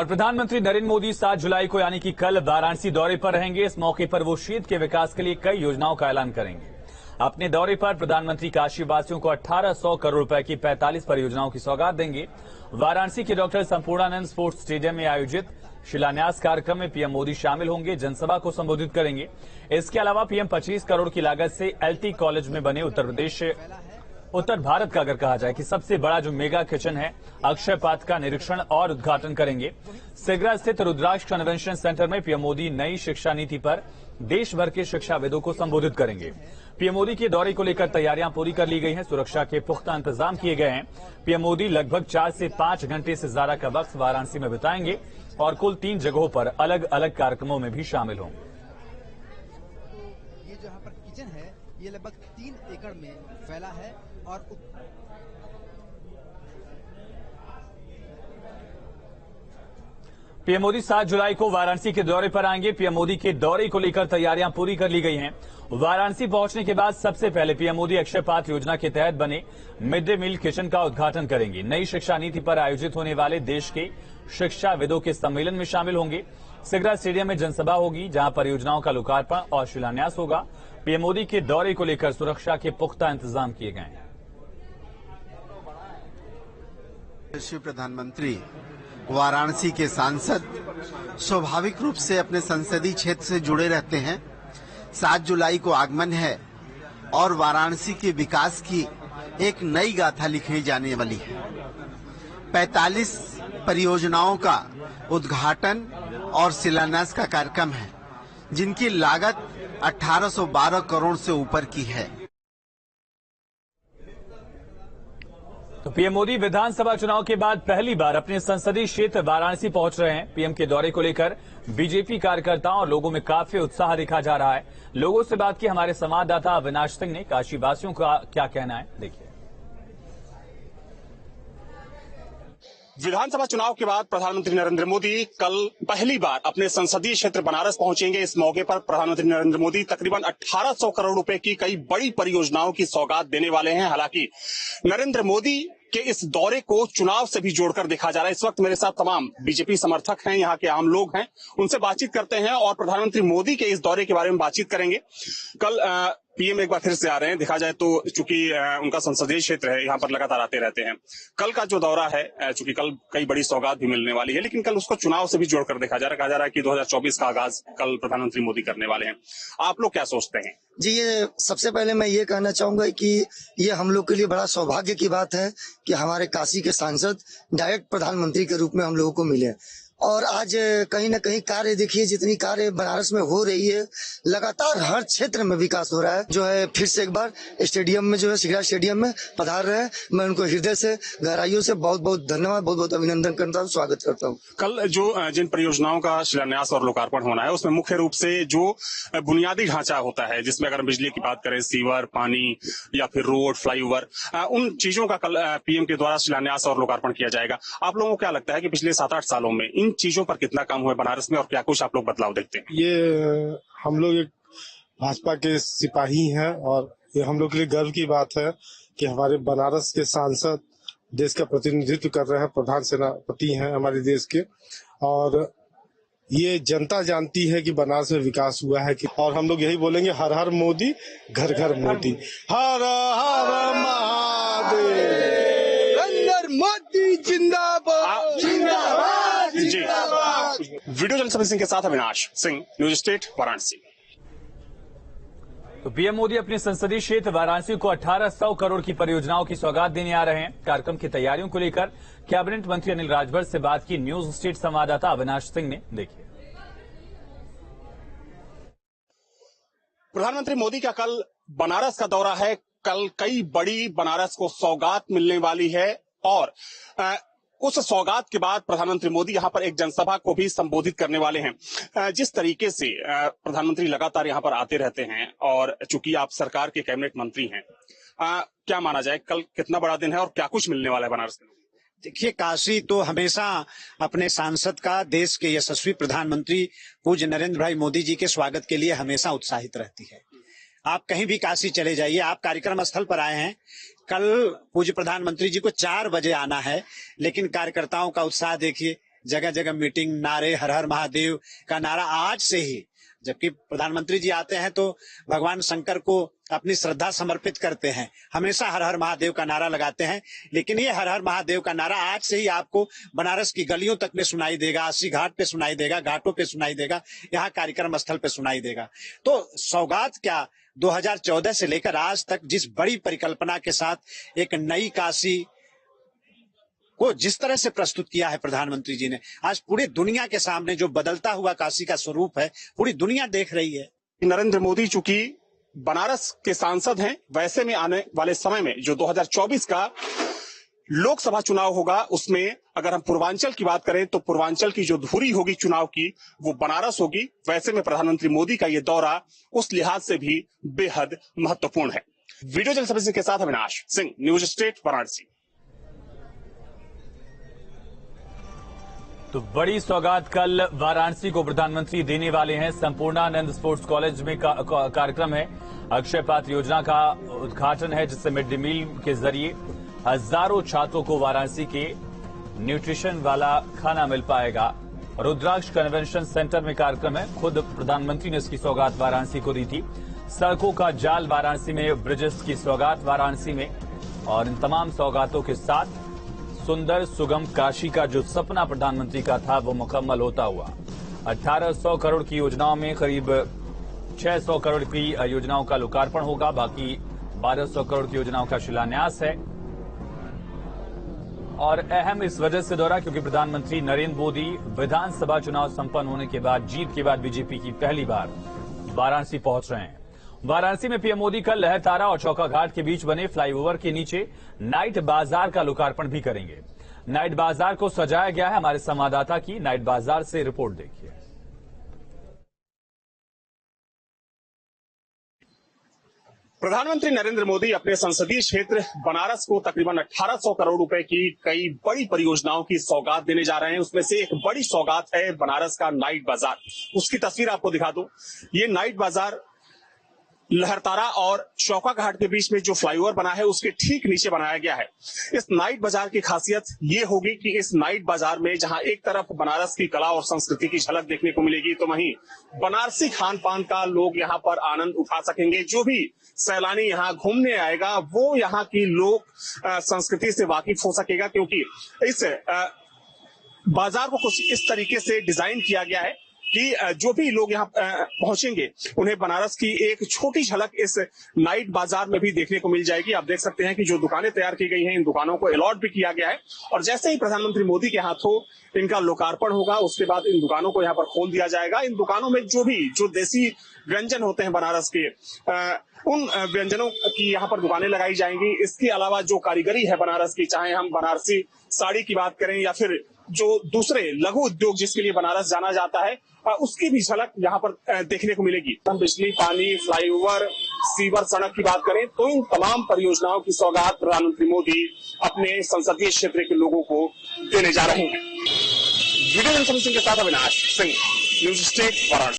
और प्रधानमंत्री नरेंद्र मोदी 7 जुलाई को यानी कि कल वाराणसी दौरे पर रहेंगे। इस मौके पर वो क्षेत्र के विकास के लिए कई योजनाओं का ऐलान करेंगे। अपने दौरे पर प्रधानमंत्री काशी वासियों को 1800 करोड़ रुपए की 45 परियोजनाओं की सौगात देंगे। वाराणसी के डॉक्टर संपूर्णानंद स्पोर्ट्स स्टेडियम में आयोजित शिलान्यास कार्यक्रम में पीएम मोदी शामिल होंगे, जनसभा को संबोधित करेंगे। इसके अलावा पीएम 25 करोड़ की लागत से एलटी कॉलेज में बने उत्तर भारत का अगर कहा जाए कि सबसे बड़ा जो मेगा किचन है अक्षय पात्र का निरीक्षण और उद्घाटन करेंगे। सिगरा स्थित रुद्राक्ष कन्वेंशन सेंटर में पीएम मोदी नई शिक्षा नीति पर देश भर के शिक्षाविदों को संबोधित करेंगे। पीएम मोदी के दौरे को लेकर तैयारियां पूरी कर ली गई हैं, सुरक्षा के पुख्ता इंतजाम किए गए हैं। पीएम मोदी लगभग 4 से 5 घंटे से ज्यादा का वक्त वाराणसी में बिताएंगे और कुल 3 जगहों पर अलग अलग कार्यक्रमों में भी शामिल होंगे। ये जो यहाँ पर किचन है ये लगभग 3 एकड़ में फैला है और पीएम मोदी 7 जुलाई को वाराणसी के दौरे पर आएंगे। पीएम मोदी के दौरे को लेकर तैयारियां पूरी कर ली गई हैं। वाराणसी पहुंचने के बाद सबसे पहले पीएम मोदी अक्षय पात्र योजना के तहत बने मिड डे मील किचन का उद्घाटन करेंगे। नई शिक्षा नीति पर आयोजित होने वाले देश के शिक्षाविदों के सम्मेलन में शामिल होंगे। सिगरा स्टेडियम में जनसभा होगी, जहां परियोजनाओं का लोकार्पण और शिलान्यास होगा। पीएम मोदी के दौरे को लेकर सुरक्षा के पुख्ता इंतजाम किए गए हैं। प्रधानमंत्री वाराणसी के सांसद स्वाभाविक रूप से अपने संसदीय क्षेत्र से जुड़े रहते हैं। 7 जुलाई को आगमन है और वाराणसी के विकास की एक नई गाथा लिखी जाने वाली है। 45 परियोजनाओं का उद्घाटन और शिलान्यास का कार्यक्रम है, जिनकी लागत 1812 करोड़ से ऊपर की है। तो पीएम मोदी विधानसभा चुनाव के बाद पहली बार अपने संसदीय क्षेत्र वाराणसी पहुंच रहे हैं। पीएम के दौरे को लेकर बीजेपी कार्यकर्ताओं और लोगों में काफी उत्साह दिखा जा रहा है। लोगों से बात की हमारे संवाददाता अविनाश सिंह ने। काशीवासियों का क्या कहना है, देखिए। विधानसभा चुनाव के बाद प्रधानमंत्री नरेंद्र मोदी कल पहली बार अपने संसदीय क्षेत्र बनारस पहुंचेंगे। इस मौके पर प्रधानमंत्री नरेंद्र मोदी तकरीबन 1800 करोड़ रुपए की कई बड़ी परियोजनाओं की सौगात देने वाले हैं। हालांकि नरेंद्र मोदी के इस दौरे को चुनाव से भी जोड़कर देखा जा रहा है। इस वक्त मेरे साथ तमाम बीजेपी समर्थक हैं, यहाँ के आम लोग हैं, उनसे बातचीत करते हैं और प्रधानमंत्री मोदी के इस दौरे के बारे में बातचीत करेंगे। कल पीएम एक बार फिर से आ रहे हैं, देखा जाए तो चूंकि उनका संसदीय क्षेत्र है, यहाँ पर लगातार आते रहते हैं। कल का जो दौरा है, चूंकि कल कई बड़ी सौगात भी मिलने वाली है, लेकिन कल उसको चुनाव से भी जोड़कर देखा जा रहा है। कहा जा रहा है कि 2024 का आगाज कल प्रधानमंत्री मोदी करने वाले हैं। आप लोग क्या सोचते हैं? जी, ये सबसे पहले मैं ये कहना चाहूंगा कि ये हम लोग के लिए बड़ा सौभाग्य की बात है कि हमारे काशी के सांसद डायरेक्ट प्रधानमंत्री के रूप में हम लोगों को मिले। और आज कहीं ना कहीं कार्य देखिए, जितनी कार्य बनारस में हो रही है, लगातार हर क्षेत्र में विकास हो रहा है। जो है फिर से एक बार स्टेडियम में जो है सिगरा स्टेडियम में पधार रहे हैं। मैं उनको हृदय से गहराइयों से बहुत बहुत धन्यवाद, बहुत बहुत अभिनंदन करता हूँ, स्वागत करता हूँ। कल जो जिन परियोजनाओं का शिलान्यास और लोकार्पण होना है, उसमें मुख्य रूप से जो बुनियादी ढांचा होता है, जिसमें अगर बिजली की बात करें, सीवर, पानी या फिर रोड, फ्लाईओवर, उन चीजों का कल पीएम के द्वारा शिलान्यास और लोकार्पण किया जाएगा। आप लोगों को क्या लगता है कि पिछले 7-8 सालों में इन चीजों पर कितना काम हुआ बनारस में और क्या कुछ आप लोग बदलाव देखते हैं? ये हम लोग एक भाजपा के सिपाही हैं और ये हम लोग के लिए गर्व की बात है कि हमारे बनारस के सांसद देश का प्रतिनिधित्व कर रहे हैं, प्रधान सेनापति हैं हमारे देश के। और ये जनता जानती है कि बनारस में विकास हुआ है कि, और हम लोग यही बोलेंगे, हर हर मोदी, घर घर मोदी, हर हर महादेव, नरेंद्र मोदी जिंदाबाद, जिंदाबाद। जी, वीडियो जर्नलिस्ट सिंह के साथ अविनाश सिंह, न्यूज स्टेट वाराणसी। तो पीएम मोदी अपने संसदीय क्षेत्र वाराणसी को 1800 करोड़ की परियोजनाओं की सौगात देने आ रहे हैं। कार्यक्रम की तैयारियों को लेकर कैबिनेट मंत्री अनिल राजभर से बात की न्यूज स्टेट संवाददाता अविनाश सिंह ने, देखिए। प्रधानमंत्री मोदी का कल बनारस का दौरा है। कल कई बड़ी बनारस को सौगात मिलने वाली है और उस सौगात के बाद प्रधानमंत्री मोदी यहां पर एक जनसभा को भी संबोधित करने वाले हैं। जिस तरीके से प्रधानमंत्री लगातार यहां पर आते रहते हैं और चूंकि आप सरकार के कैबिनेट मंत्री हैं, क्या माना जाए कल कितना बड़ा दिन है और क्या कुछ मिलने वाला है बनारस में? देखिए, काशी तो हमेशा अपने सांसद का, देश के यशस्वी प्रधानमंत्री पूज्य नरेंद्र भाई मोदी जी के स्वागत के लिए हमेशा उत्साहित रहती है। आप कहीं भी काशी चले जाइए, आप कार्यक्रम स्थल पर आए हैं, कल पूज्य प्रधानमंत्री जी को 4 बजे आना है, लेकिन कार्यकर्ताओं का उत्साह देखिए, जगह जगह मीटिंग, नारे, हर हर महादेव का नारा आज से ही, जबकि प्रधानमंत्री जी आते हैं तो भगवान शंकर को अपनी श्रद्धा समर्पित करते हैं, हमेशा हर हर महादेव का नारा लगाते हैं। लेकिन ये हर हर महादेव का नारा आज से ही आपको बनारस की गलियों तक में सुनाई देगा, अस्सी घाट पे सुनाई देगा, घाटों पे सुनाई देगा, यहाँ कार्यक्रम स्थल पे सुनाई देगा। तो सौगात क्या, 2014 से लेकर आज तक जिस बड़ी परिकल्पना के साथ एक नई काशी को जिस तरह से प्रस्तुत किया है प्रधानमंत्री जी ने, आज पूरी दुनिया के सामने जो बदलता हुआ काशी का स्वरूप है, पूरी दुनिया देख रही है। नरेंद्र मोदी चूंकि बनारस के सांसद हैं, वैसे में आने वाले समय में जो 2024 का लोकसभा चुनाव होगा, उसमें अगर हम पूर्वांचल की बात करें तो पूर्वांचल की जो धुरी होगी चुनाव की, वो बनारस होगी। वैसे में प्रधानमंत्री मोदी का ये दौरा उस लिहाज से भी बेहद महत्वपूर्ण है। वीडियो जर्नलिस्ट के साथ अविनाश सिंह, न्यूज स्टेट, वाराणसी। तो बड़ी सौगात कल वाराणसी को प्रधानमंत्री देने वाले हैं। संपूर्णानंद स्पोर्ट्स कॉलेज में कार्यक्रम है। अक्षय पात्र योजना का उद्घाटन है, जिससे मिड डे मील के जरिए हजारों छात्रों को वाराणसी के न्यूट्रिशन वाला खाना मिल पाएगा। रुद्राक्ष कन्वेंशन सेंटर में कार्यक्रम है। खुद प्रधानमंत्री ने इसकी सौगात वाराणसी को दी थी। सड़कों का जाल वाराणसी में, ब्रिजेस की सौगात वाराणसी में, और इन तमाम सौगातों के साथ सुंदर सुगम काशी का जो सपना प्रधानमंत्री का था, वो मुकम्मल होता हुआ 1800 करोड़ की योजनाओं में करीब 600 करोड़ की योजनाओं का लोकार्पण होगा। बाकी 1200 करोड़ की योजनाओं का शिलान्यास है। और अहम इस वजह से दौरा क्योंकि प्रधानमंत्री नरेंद्र मोदी विधानसभा चुनाव संपन्न होने के बाद, जीत के बाद बीजेपी की पहली बार वाराणसी पहुंच रहे हैं। वाराणसी में पीएम मोदी कल लहरतारा और चौका घाट के बीच बने फ्लाईओवर के नीचे नाइट बाजार का लोकार्पण भी करेंगे। नाइट बाजार को सजाया गया है। हमारे संवाददाता की नाइट बाजार से रिपोर्ट देखिए। प्रधानमंत्री नरेंद्र मोदी अपने संसदीय क्षेत्र बनारस को तकरीबन 1800 करोड़ रुपए की कई बड़ी परियोजनाओं की सौगात देने जा रहे हैं। उसमें से एक बड़ी सौगात है बनारस का नाइट बाजार। उसकी तस्वीर आपको दिखा दूं। ये नाइट बाजार लहरतारा और चौका घाट के बीच में जो फ्लाईओवर बना है, उसके ठीक नीचे बनाया गया है। इस नाइट बाजार की खासियत ये होगी कि इस नाइट बाजार में जहां एक तरफ बनारस की कला और संस्कृति की झलक देखने को मिलेगी, तो वहीं बनारसी खान पान का लोग यहां पर आनंद उठा सकेंगे। जो भी सैलानी यहां घूमने आएगा, वो यहाँ की लोक संस्कृति से वाकिफ हो सकेगा, क्योंकि इस बाजार को कुछ इस तरीके से डिजाइन किया गया है कि जो भी लोग यहाँ पहुंचेंगे, उन्हें बनारस की एक छोटी झलक इस नाइट बाजार में भी देखने को मिल जाएगी। आप देख सकते हैं कि जो दुकानें तैयार की गई हैं, इन दुकानों को अलॉट भी किया गया है। और जैसे ही प्रधानमंत्री मोदी के हाथों इनका लोकार्पण होगा, उसके बाद इन दुकानों को यहाँ पर खोल दिया जाएगा। इन दुकानों में जो देसी व्यंजन होते हैं बनारस के, उन व्यंजनों की यहाँ पर दुकानें लगाई जाएंगी। इसके अलावा जो कारीगरी है बनारस की, चाहे हम बनारसी साड़ी की बात करें या फिर जो दूसरे लघु उद्योग जिसके लिए बनारस जाना जाता है, उसकी भी झलक यहाँ पर देखने को मिलेगी। हम बिजली, पानी, फ्लाईओवर, सीवर, सड़क की बात करें तो इन तमाम परियोजनाओं की सौगात प्रधानमंत्री मोदी अपने संसदीय क्षेत्र के लोगों को देने जा रहे हैं। वीडियो जर्नलिस्ट के साथ अविनाश सिंह, न्यूज स्टेट, वाराणसी।